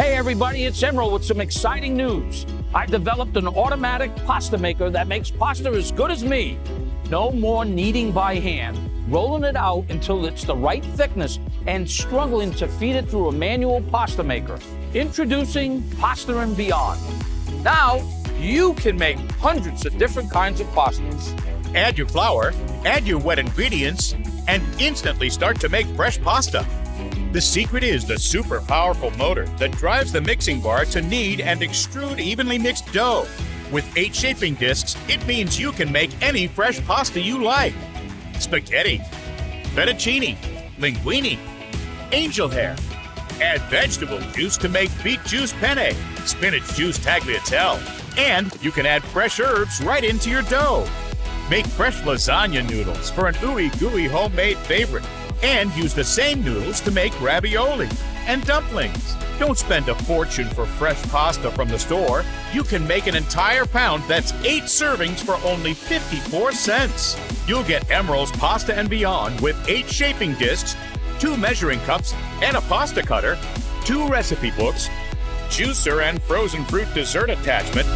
Hey everybody, it's Emeril with some exciting news. I developed an automatic pasta maker that makes pasta as good as me. No more kneading by hand, rolling it out until it's the right thickness, and struggling to feed it through a manual pasta maker. Introducing Pasta Beyond. Now, you can make hundreds of different kinds of pastas. Add your flour, add your wet ingredients, and instantly start to make fresh pasta. The secret is the super powerful motor that drives the mixing bar to knead and extrude evenly mixed dough. With 8 shaping discs, it means you can make any fresh pasta you like. Spaghetti, fettuccine, linguine, angel hair. Add vegetable juice to make beet juice penne, spinach juice tagliatelle, and you can add fresh herbs right into your dough. Make fresh lasagna noodles for an ooey-gooey homemade favorite, and use the same noodles to make ravioli and dumplings. Don't spend a fortune for fresh pasta from the store. You can make an entire pound that's 8 servings for only 54 cents. You'll get Emeril's Pasta and Beyond with 8 shaping discs, 2 measuring cups, and a pasta cutter, 2 recipe books, juicer and frozen fruit dessert attachment,